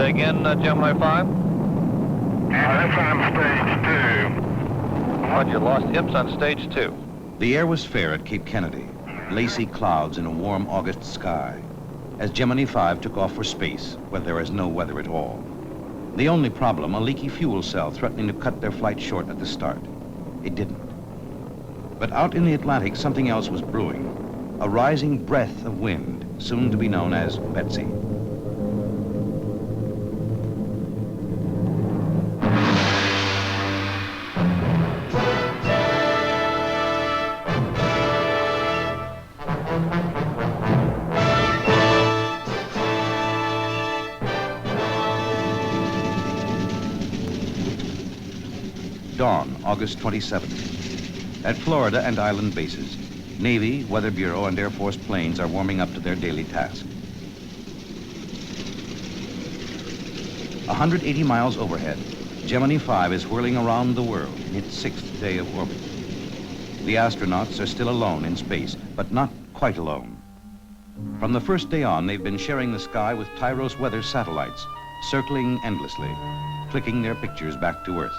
Say again, Gemini 5? That's on stage 2. But you lost IPS on stage 2. The air was fair at Cape Kennedy, lacy clouds in a warm August sky, as Gemini 5 took off for space, where there is no weather at all. The only problem, a leaky fuel cell threatening to cut their flight short at the start. It didn't. But out in the Atlantic, something else was brewing. A rising breath of wind, soon to be known as Betsy. Dawn, August 27th. At Florida and island bases, Navy, Weather Bureau, and Air Force planes are warming up to their daily task. 180 miles overhead, Gemini 5 is whirling around the world in its 6th day of orbit. The astronauts are still alone in space, but not quite alone. From the first day on, they've been sharing the sky with Tyros weather satellites, circling endlessly, clicking their pictures back to Earth.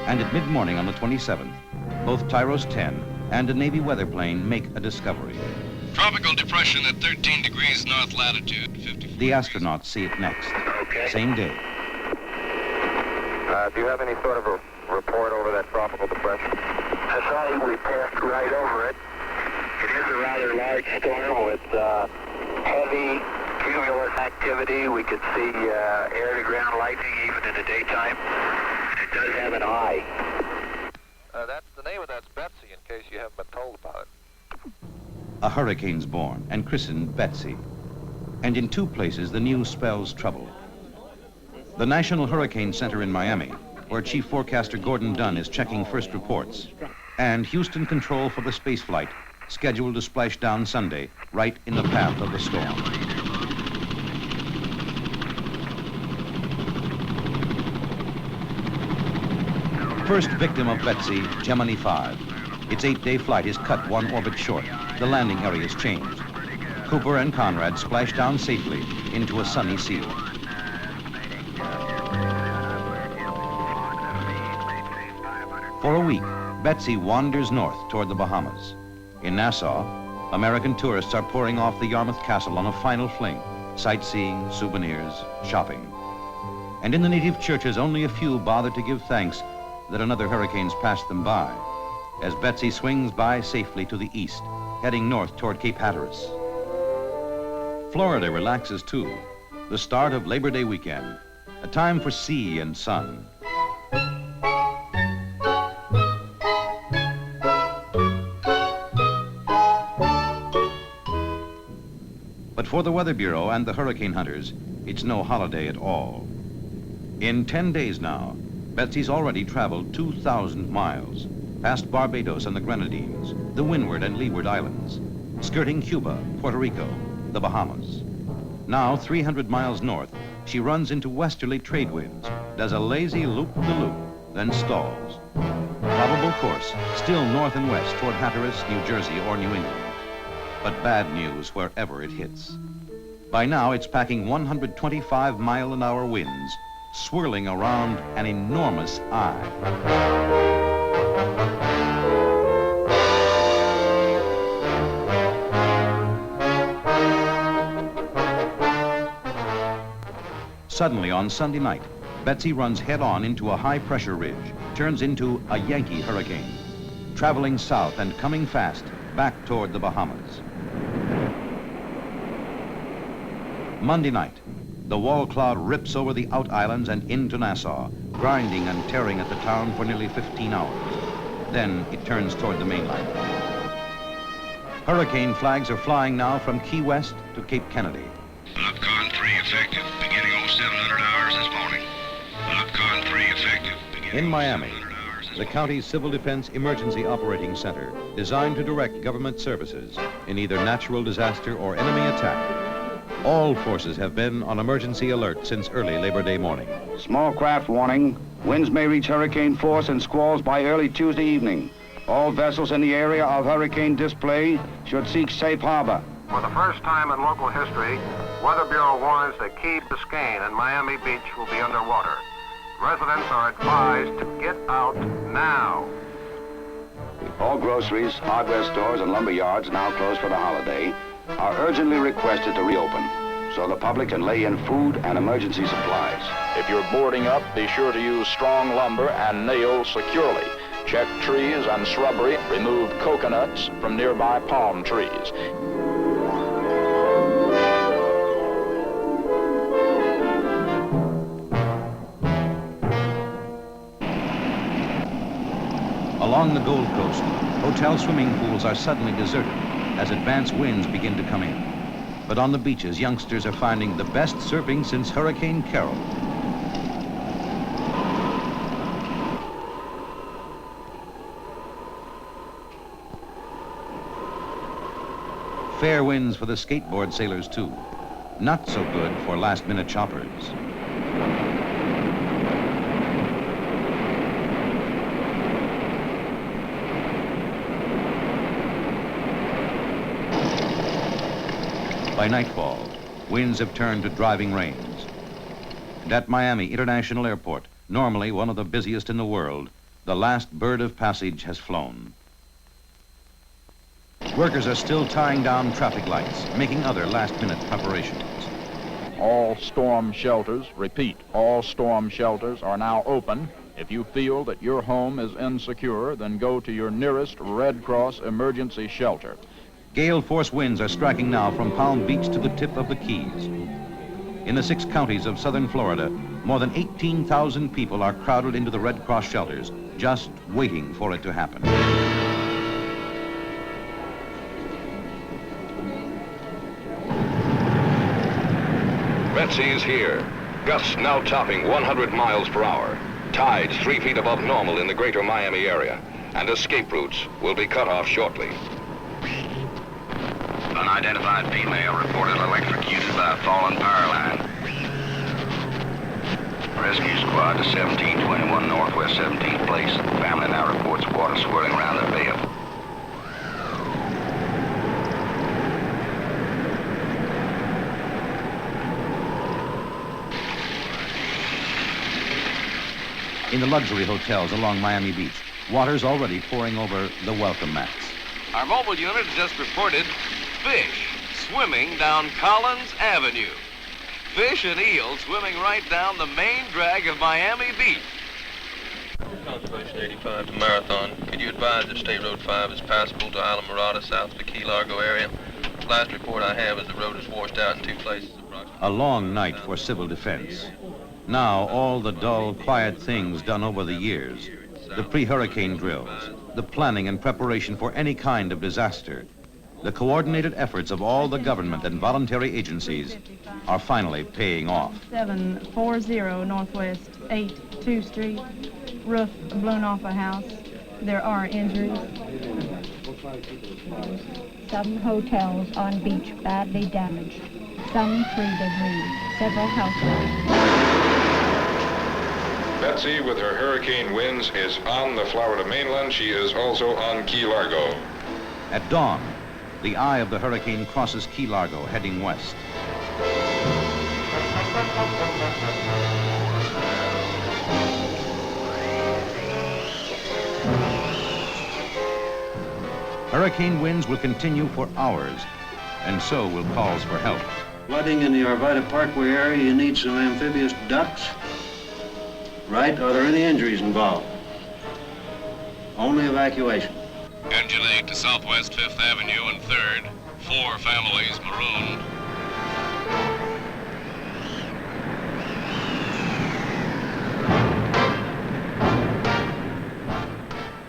And at mid-morning on the 27th, both Tyros 10 and a Navy weather plane make a discovery. Tropical depression at 13 degrees north latitude, 54. The astronauts see it next. Okay. Same day. Do you have any sort of a report over that tropical depression? I saw we passed right over it. It is a rather large storm with heavy cumulus activity. We could see air-to-ground lightning even in the daytime. It does have an eye. That's the name of that's Betsy, in case you haven't been told about it. A hurricane's born and christened Betsy. And in two places, the news spells trouble. The National Hurricane Center in Miami, where Chief Forecaster Gordon Dunn is checking first reports, and Houston Control for the spaceflight, scheduled to splash down Sunday, right in the path of the storm. First victim of Betsy, Gemini 5. Its 8-day flight is cut one orbit short. The landing area is changed. Cooper and Conrad splash down safely into a sunny sea. For a week, Betsy wanders north toward the Bahamas. In Nassau, American tourists are pouring off the Yarmouth Castle on a final fling, sightseeing, souvenirs, shopping. And in the native churches, only a few bother to give thanks that another hurricane's passed them by, as Betsy swings by safely to the east, heading north toward Cape Hatteras. Florida relaxes too, the start of Labor Day weekend, a time for sea and sun. But for the Weather Bureau and the hurricane hunters, it's no holiday at all. In 10 days now, Betsy's already traveled 2,000 miles, past Barbados and the Grenadines, the Windward and Leeward Islands, skirting Cuba, Puerto Rico, the Bahamas. Now, 300 miles north, she runs into westerly trade winds, does a lazy loop-de-loop, then stalls. Probable course, still north and west toward Hatteras, New Jersey, or New England. But bad news wherever it hits. By now, it's packing 125-mile-an-hour winds, swirling around an enormous eye. Suddenly, on Sunday night, Betsy runs head-on into a high-pressure ridge, turns into a Yankee hurricane, traveling south and coming fast back toward the Bahamas. Monday night, the wall cloud rips over the out islands and into Nassau, grinding and tearing at the town for nearly 15 hours. Then it turns toward the mainland. Hurricane flags are flying now from Key West to Cape Kennedy. Popcorn 3 effective, beginning 0700 hours this morning. Popcorn 3 effective, beginning In Miami, 0700 hours this the county's Civil Defense Emergency Operating Center, designed to direct government services in either natural disaster or enemy attack. All forces have been on emergency alert since early Labor Day morning. Small craft warning. Winds may reach hurricane force and squalls by early Tuesday evening. All vessels in the area of hurricane display should seek safe harbor. For the first time in local history, Weather Bureau warns that Key Biscayne and Miami Beach will be underwater. Residents are advised to get out now. All groceries, hardware stores, and lumber yards now closed for the holiday are urgently requested to reopen so the public can lay in food and emergency supplies. If you're boarding up, be sure to use strong lumber and nail securely. Check trees and shrubbery. Remove coconuts from nearby palm trees. Along the Gold Coast, hotel swimming pools are suddenly deserted as advance winds begin to come in. But on the beaches, youngsters are finding the best surfing since Hurricane Carol. Fair winds for the skateboard sailors, too. Not so good for last-minute shoppers. By nightfall, winds have turned to driving rains. And at Miami International Airport, normally one of the busiest in the world, the last bird of passage has flown. Workers are still tying down traffic lights, making other last-minute preparations. All storm shelters, repeat, all storm shelters are now open. If you feel that your home is insecure, then go to your nearest Red Cross emergency shelter. Gale force winds are striking now from Palm Beach to the tip of the Keys. In the 6 counties of southern Florida, more than 18,000 people are crowded into the Red Cross shelters, just waiting for it to happen. Betsy is here. Gusts now topping 100 miles per hour. Tides 3 feet above normal in the greater Miami area. And escape routes will be cut off shortly. Unidentified female reported electrocuted by a fallen power line. Rescue squad to 1721 Northwest 17th Place. Family now reports water swirling around their bed. In the luxury hotels along Miami Beach, water's already pouring over the welcome mats. Our mobile unit has just reported fish swimming down Collins Avenue. Fish and eels swimming right down the main drag of Miami Beach. Conservation 85 to Marathon. Could you advise if State Road 5 is passable to Isla Mirada south of the Key Largo area? Last report I have is the road is washed out in 2 places. A long night for civil defense. Now all the dull, quiet things done over the years, the pre-hurricane drills, the planning and preparation for any kind of disaster, the coordinated efforts of all the government and voluntary agencies are finally paying off. 740 Northwest 82 Street, roof blown off a house. There are injuries. 7 hotels on beach badly damaged. Some 3 degrees. Several houses. Betsy, with her hurricane winds, is on the Florida mainland. She is also on Key Largo. At dawn, the eye of the hurricane crosses Key Largo, heading west. Hurricane winds will continue for hours, and so will calls for help. Flooding in the Arvada Parkway area, you need some amphibious ducks. Right? Are there any injuries involved? Only evacuation. Engine 8 to Southwest 5th Avenue and 3rd. 4 families marooned.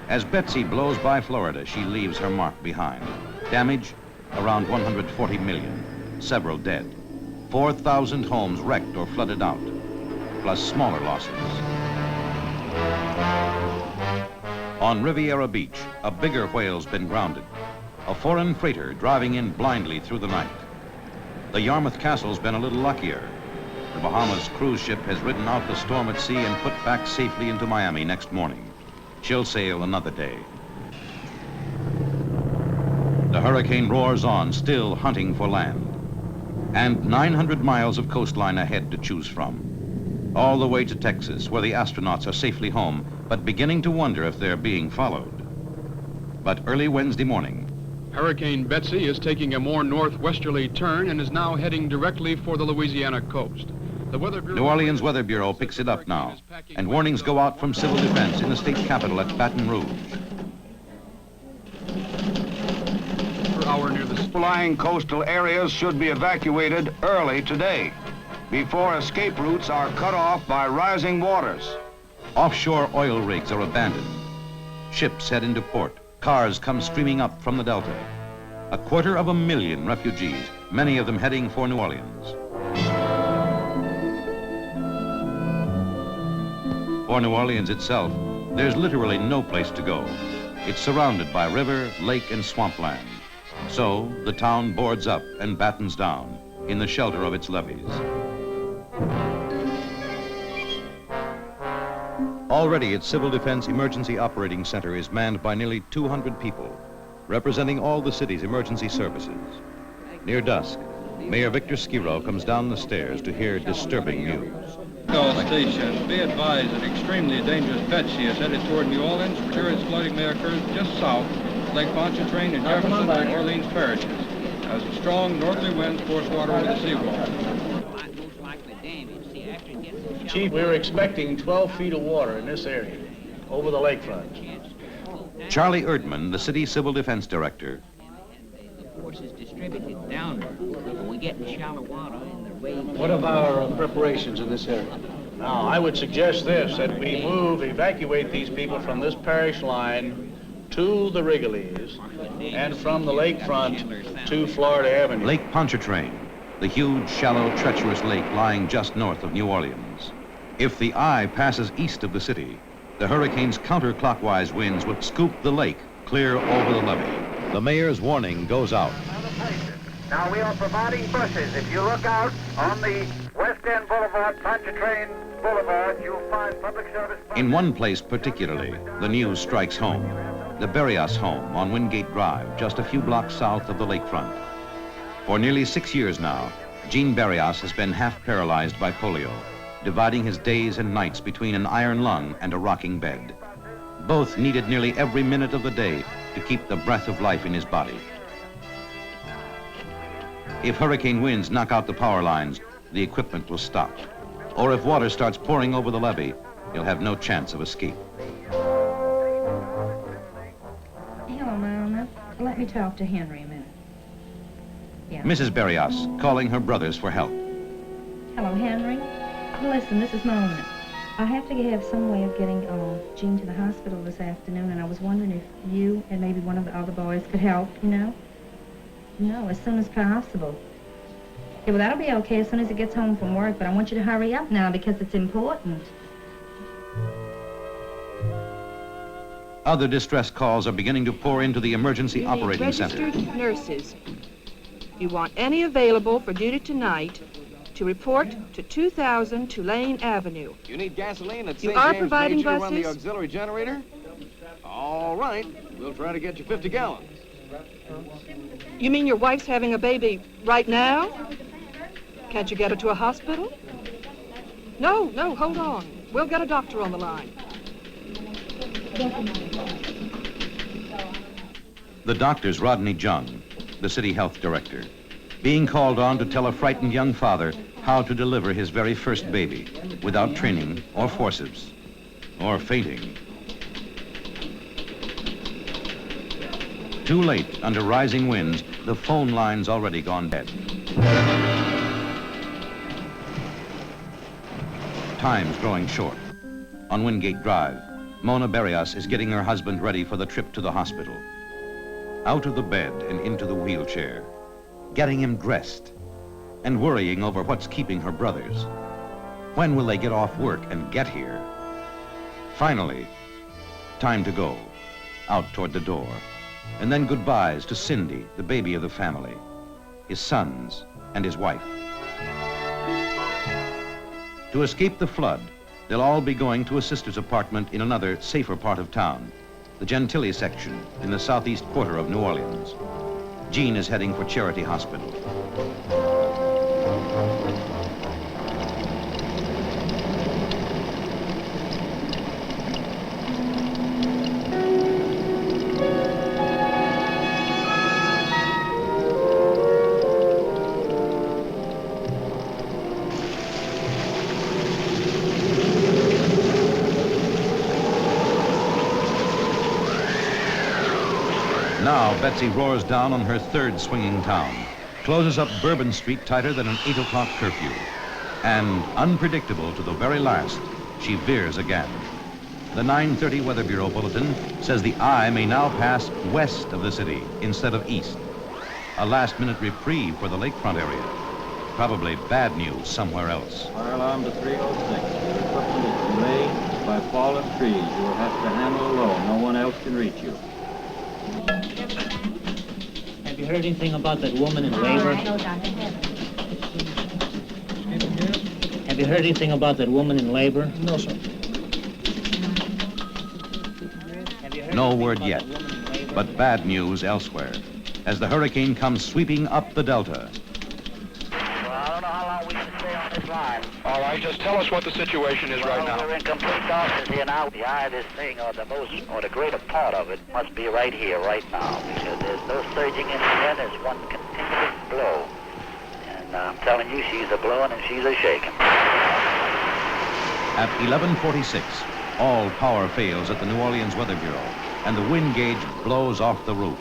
As Betsy blows by Florida, she leaves her mark behind. Damage, around 140 million. Several dead. 4,000 homes wrecked or flooded out, plus smaller losses. On Riviera Beach, a bigger whale's been grounded. A foreign freighter driving in blindly through the night. The Yarmouth Castle's been a little luckier. The Bahamas cruise ship has ridden out the storm at sea and put back safely into Miami next morning. She'll sail another day. hurricane roars on, still hunting for land. And 900 miles of coastline ahead to choose from. All the way to Texas, where the astronauts are safely home, but beginning to wonder if they're being followed. But early Wednesday morning, Hurricane Betsy is taking a more northwesterly turn and is now heading directly for the Louisiana coast. The Weather Bureau... New Orleans Weather Bureau picks it up now, and warnings go out from civil defense in the state capitol at Baton Rouge. Lying coastal areas should be evacuated early today, before escape routes are cut off by rising waters. Offshore oil rigs are abandoned. Ships head into port. Cars come streaming up from the Delta. 250,000 refugees, many of them heading for New Orleans. For New Orleans itself, there's literally no place to go. It's surrounded by river, lake, and swampland. So the town boards up and battens down in the shelter of its levees. Already its Civil Defense Emergency Operating Center is manned by nearly 200 people, representing all the city's emergency services. Near dusk, Mayor Victor Skiro comes down the stairs to hear disturbing news. All stations, be advised that extremely dangerous Betsy is headed toward New Orleans. Serious flooding may occur just south Lake Pontchartrain and Jefferson and Orleans parishes, as strong northerly winds force water over the seawall. Chief, we were expecting 12 feet of water in this area, over the lakefront. Charlie Erdman, the city civil defense director. The force is distributed downward. When we get in shallow water and the waves... What of our preparations in this area? Now, I would suggest this, that we evacuate these people from this parish line to the Wrigley's, and from the lakefront to Florida Avenue. Lake Pontchartrain, the huge, shallow, treacherous lake lying just north of New Orleans. If the eye passes east of the city, the hurricane's counterclockwise winds would scoop the lake clear over the levee. The mayor's warning goes out. Now we are providing buses. If you look out on the West End Boulevard, Pontchartrain Boulevard, you'll find public service buses. In one place particularly, the news strikes home. The Berrios home on Wingate Drive, just a few blocks south of the lakefront. For nearly 6 years now, Gene Berrios has been half paralyzed by polio, dividing his days and nights between an iron lung and a rocking bed. Both needed nearly every minute of the day to keep the breath of life in his body. If hurricane winds knock out the power lines, the equipment will stop. Or if water starts pouring over the levee, he'll have no chance of escape. Hello, Mama. Let me talk to Henry a minute. Yeah. Mrs. Berrios calling her brothers for help. Hello, Henry. Listen, this is Mona. I have to have some way of getting Gene to the hospital this afternoon, and I was wondering if you and maybe one of the other boys could help, you know? No, as soon as possible. Yeah, well, that'll be okay as soon as he gets home from work, but I want you to hurry up now because it's important. Other distress calls are beginning to pour into the emergency operating center. Registered nurses. You want any available for duty tonight to report to 2000 Tulane Avenue. You need gasoline at You St. are James providing Major to run the buses? auxiliary generator? All right. We'll try to get you 50 gallons. You mean your wife's having a baby right now? Can't you get her to a hospital? No, hold on. We'll get a doctor on the line. The doctor's Rodney Jung, the city health director, being called on to tell a frightened young father how to deliver his very first baby without training or forceps or fainting. Too late, under rising winds, the phone line's already gone dead. Time's growing short. On Wingate Drive, Mona Berrios is getting her husband ready for the trip to the hospital. Out of the bed and into the wheelchair, getting him dressed, and worrying over what's keeping her brothers. When will they get off work and get here? Finally, time to go, out toward the door. And then goodbyes to Cindy, the baby of the family, his sons, and his wife. To escape the flood, they'll all be going to a sister's apartment in another, safer part of town, the Gentilly section in the southeast quarter of New Orleans. Jean is heading for Charity Hospital. Now, Betsy roars down on her third swinging town, closes up Bourbon Street tighter than an 8 o'clock curfew. And, unpredictable to the very last, she veers again. The 9:30 Weather Bureau bulletin says the eye may now pass west of the city instead of east. A last-minute reprieve for the lakefront area. Probably bad news somewhere else. Fire alarm to 306. Your equipment is delayed by fallen trees. You will have to handle alone. No one else can reach you. Have you heard anything about that woman in labor? Have you heard anything about that woman in labor? No, sir. No word yet, but bad news elsewhere, as the hurricane comes sweeping up the delta. All right, just tell us what the situation is right now. We're in complete darkness here now. The eye of this thing, or the greater part of it, must be right here, right now, because there's no surging in the air. There's one continuous blow. And I'm telling you, she's a blowing and she's a shaking. At 11:46, all power fails at the New Orleans Weather Bureau, and the wind gauge blows off the roof.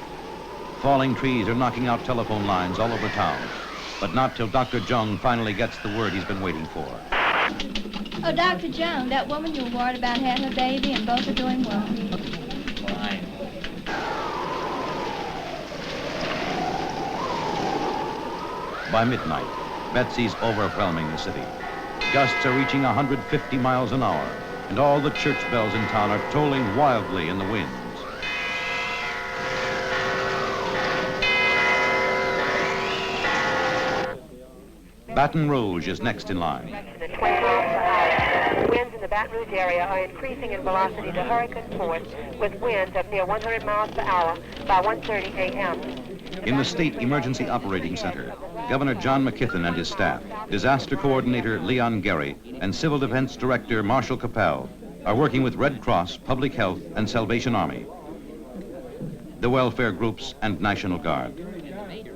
Falling trees are knocking out telephone lines all over town, but not till Dr. Jung finally gets the word he's been waiting for. Oh, Dr. Jung, that woman you were worried about had her baby, and both are doing well. Fine. By midnight, Betsy's overwhelming the city. Gusts are reaching 150 miles an hour, and all the church bells in town are tolling wildly in the winds. Baton Rouge is next in line. The 20 miles per hour. Winds in the Baton Rouge area are increasing in velocity to hurricane force with winds of near 100 miles per hour by 1:30 a.m. In the State Emergency Operating Center, Governor John McKithen and his staff, Disaster Coordinator Leon Gary, and Civil Defense Director Marshall Capel are working with Red Cross, Public Health, and Salvation Army, the welfare groups, and National Guard.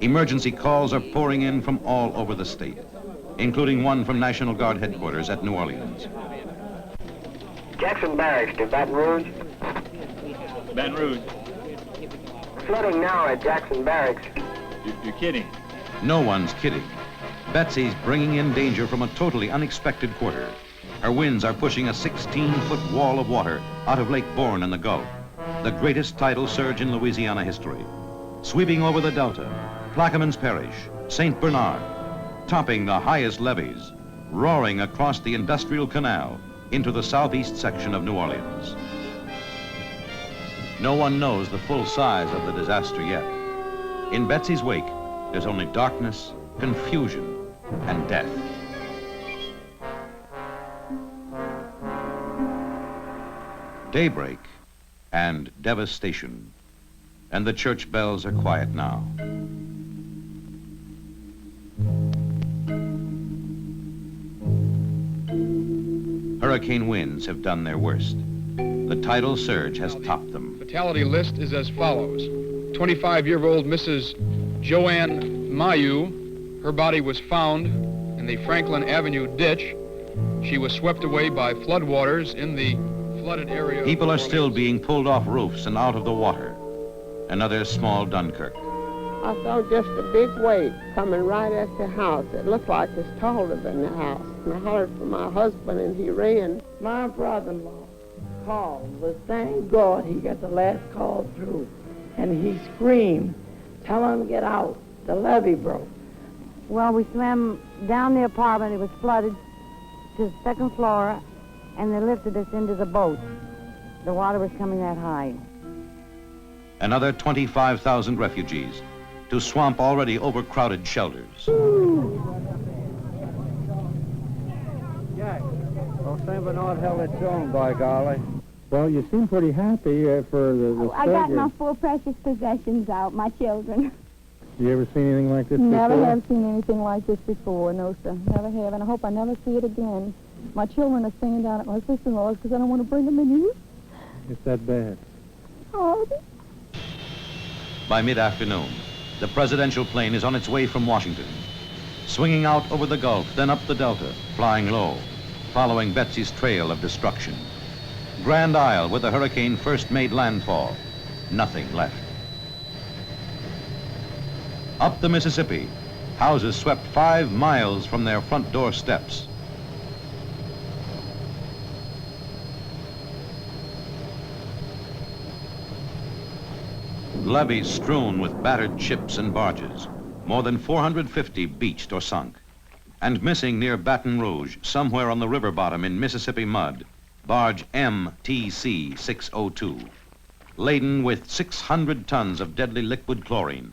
Emergency calls are pouring in from all over the state, including one from National Guard headquarters at New Orleans. Jackson Barracks to Baton Rouge. Baton Rouge. Flooding now at Jackson Barracks. You're kidding. No one's kidding. Betsy's bringing in danger from a totally unexpected quarter. Her winds are pushing a 16-foot wall of water out of Lake Bourne in the Gulf, the greatest tidal surge in Louisiana history. Sweeping over the Delta, Plaquemines Parish, St. Bernard, topping the highest levees, roaring across the Industrial Canal into the southeast section of New Orleans. No one knows the full size of the disaster yet. In Betsy's wake, there's only darkness, confusion, and death. Daybreak and devastation, and the church bells are quiet now. Hurricane winds have done their worst. The tidal surge has topped them. Fatality list is as follows. 25-year-old Mrs. Joanne Mayu, her body was found in the Franklin Avenue ditch. She was swept away by floodwaters in the flooded area. People are still being pulled off roofs and out of the water. Another small Dunkirk. I saw just a big wave coming right at the house. It looked like it's taller than the house. And I hollered for my husband, and he ran. My brother-in-law called, but thank God he got the last call through. And he screamed, "Tell him to get out. The levee broke." Well, we swam down the apartment. It was flooded to the second floor, and they lifted us into the boat. The water was coming that high. Another 25,000 refugees to swamp already overcrowded shelters. Jack, well, St. Bernard held its own, by golly. Well, you seem pretty happy for the I got my 4 precious possessions out, my children. You ever seen anything like this Never before? have seen anything like this before, no, sir. Never have, and I hope I never see it again. My children are staying down at my sister-in-law's because I don't want to bring them in here. It's that bad. Oh, By mid-afternoon, the presidential plane is on its way from Washington, swinging out over the Gulf, then up the Delta, flying low, following Betsy's trail of destruction. Grand Isle, where the hurricane first made landfall, nothing left. Up the Mississippi, houses swept 5 miles from their front door steps. Levees strewn with battered ships and barges, more than 450 beached or sunk. And missing near Baton Rouge, somewhere on the river bottom in Mississippi mud, barge MTC 602, laden with 600 tons of deadly liquid chlorine,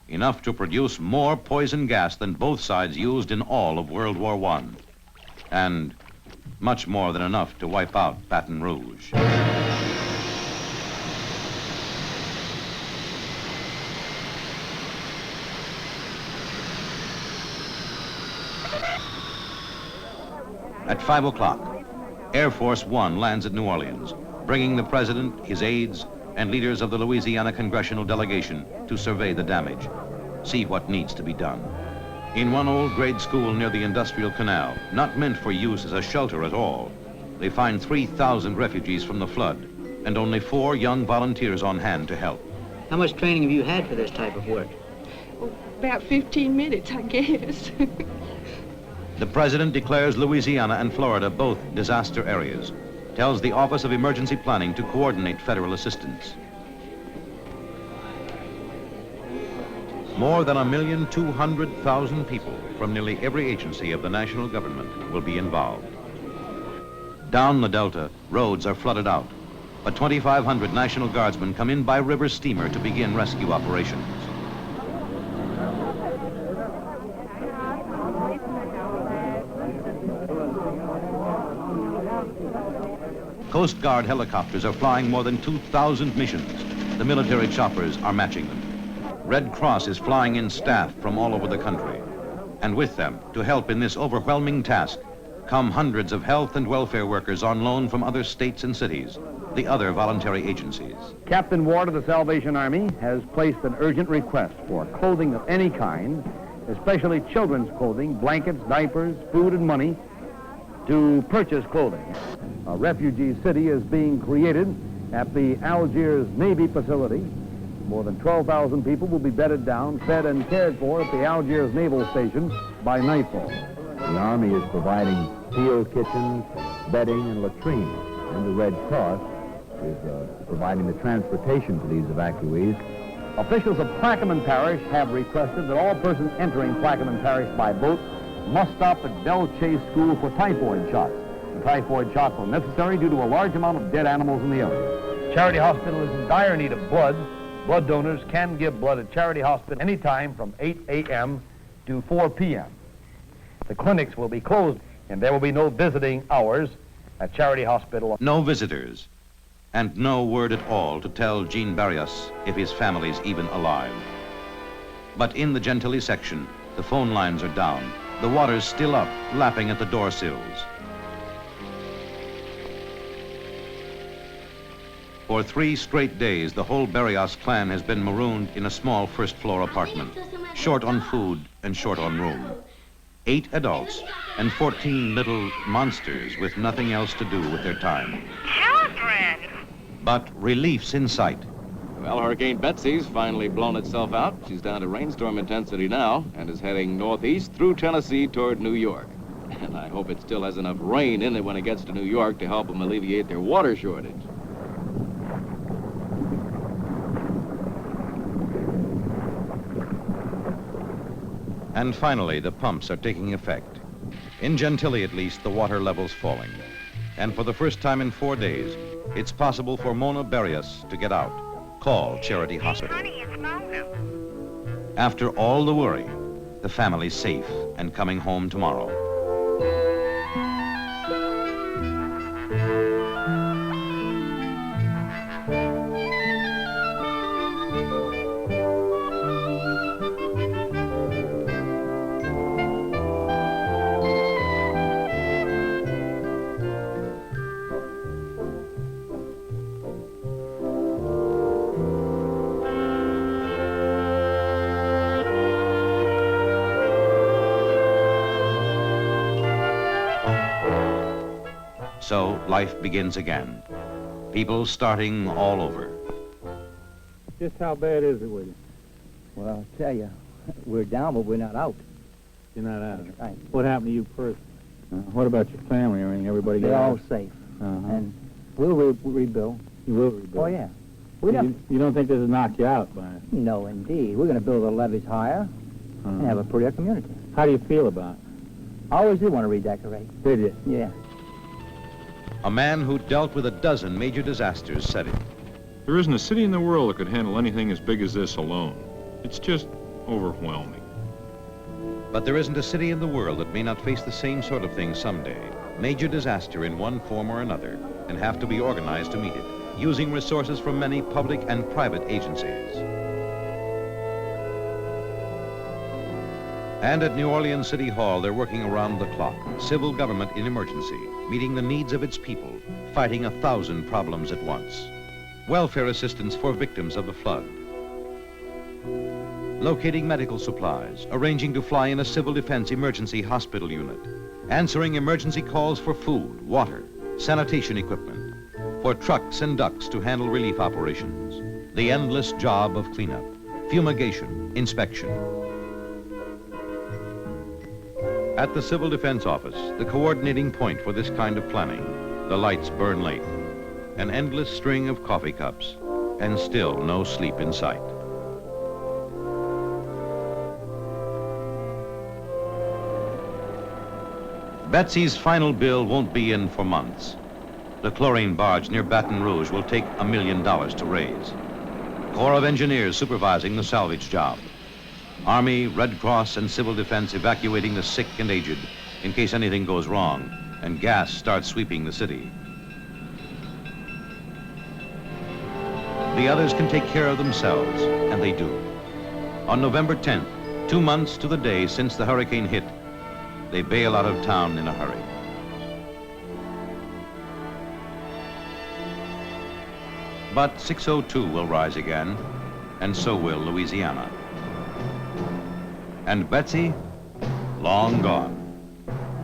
enough to produce more poison gas than both sides used in all of World War I, and much more than enough to wipe out Baton Rouge. At 5 o'clock, Air Force One lands at New Orleans, bringing the president, his aides, and leaders of the Louisiana congressional delegation to survey the damage, see what needs to be done. In one old grade school near the Industrial Canal, not meant for use as a shelter at all, they find 3,000 refugees from the flood and only 4 young volunteers on hand to help. How much training have you had for this type of work? About 15 minutes, I guess. The president declares Louisiana and Florida both disaster areas, tells the Office of Emergency Planning to coordinate federal assistance. More than 1,200,000 people from nearly every agency of the national government will be involved. Down the Delta, roads are flooded out, but 2,500 National Guardsmen come in by river steamer to begin rescue operations. Coast Guard helicopters are flying more than 2,000 missions. The military choppers are matching them. Red Cross is flying in staff from all over the country. And with them, to help in this overwhelming task, come hundreds of health and welfare workers on loan from other states and cities, the other voluntary agencies. Captain Ward of the Salvation Army has placed an urgent request for clothing of any kind, especially children's clothing, blankets, diapers, food, and money, to purchase clothing. A refugee city is being created at the Algiers Navy facility. More than 12,000 people will be bedded down, fed, and cared for at the Algiers Naval Station by nightfall. The Army is providing field kitchens, bedding, and latrines, and the Red Cross is providing the transportation for these evacuees. Officials of Plaquemine Parish have requested that all persons entering Plaquemine Parish by boat must stop at Belle Chase School for typhoid shots. The typhoid shots are necessary due to a large amount of dead animals in the area. Charity Hospital is in dire need of blood. Blood donors can give blood at Charity Hospital anytime from 8 a.m. to 4 p.m. The clinics will be closed, and there will be no visiting hours at Charity Hospital. No visitors, and no word at all to tell Jean Barrios if his family's even alive. But in the Gentilly section, the phone lines are down. The water's still up, lapping at the door sills. For 3 straight days, the whole Barrios clan has been marooned in a small first-floor apartment, short on food and short on room. 8 adults and 14 little monsters with nothing else to do with their time. Children! But relief's in sight. Well, Hurricane Betsy's finally blown itself out. She's down to rainstorm intensity now and is heading northeast through Tennessee toward New York. And I hope it still has enough rain in it when it gets to New York to help them alleviate their water shortage. And finally, the pumps are taking effect. In Gentilly, at least, the water level's falling. And for the first time in 4 days, it's possible for Mona Barrios to get out. Call Charity Hospital. After all the worry, the family's safe and coming home tomorrow. So life begins again. People starting all over. Just how bad is it with you? Well, I'll tell you, we're down, but we're not out. You're not out. That's right. What happened to you personally? What about your family? I mean, everybody They're got all out? safe. Uh-huh. And we'll rebuild. You will rebuild? Oh, yeah. We don't, You don't think this will knock you out by it? no, indeed. We're going to build the levees higher and have a prettier community. How do you feel about it? I always did want to redecorate. Did you? Yeah. A man who dealt with a dozen major disasters said it. There isn't a city in the world that could handle anything as big as this alone. It's just overwhelming. But there isn't a city in the world that may not face the same sort of thing someday. Major disaster in one form or another, and have to be organized to meet it, using resources from many public and private agencies. And at New Orleans City Hall, they're working around the clock. Civil government in emergency, meeting the needs of its people, fighting 1,000 problems at once. Welfare assistance for victims of the flood. Locating medical supplies, arranging to fly in a civil defense emergency hospital unit, answering emergency calls for food, water, sanitation equipment, for trucks and ducks to handle relief operations, the endless job of cleanup, fumigation, inspection. At the Civil Defense Office, the coordinating point for this kind of planning, the lights burn late, an endless string of coffee cups, and still no sleep in sight. Betsy's final bill won't be in for months. The chlorine barge near Baton Rouge will take $1 million to raise. Corps of Engineers supervising the salvage job. Army, Red Cross, and Civil Defense evacuating the sick and aged in case anything goes wrong and gas starts sweeping the city. The others can take care of themselves, and they do. On November 10th, 2 months to the day since the hurricane hit, they bail out of town in a hurry. But 602 will rise again, and so will Louisiana. And Betsy, long gone.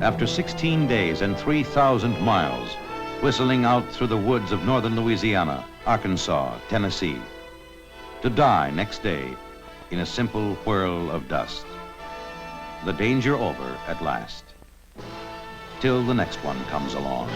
After 16 days and 3,000 miles, whistling out through the woods of northern Louisiana, Arkansas, Tennessee, to die next day in a simple whirl of dust. The danger over at last, till the next one comes along.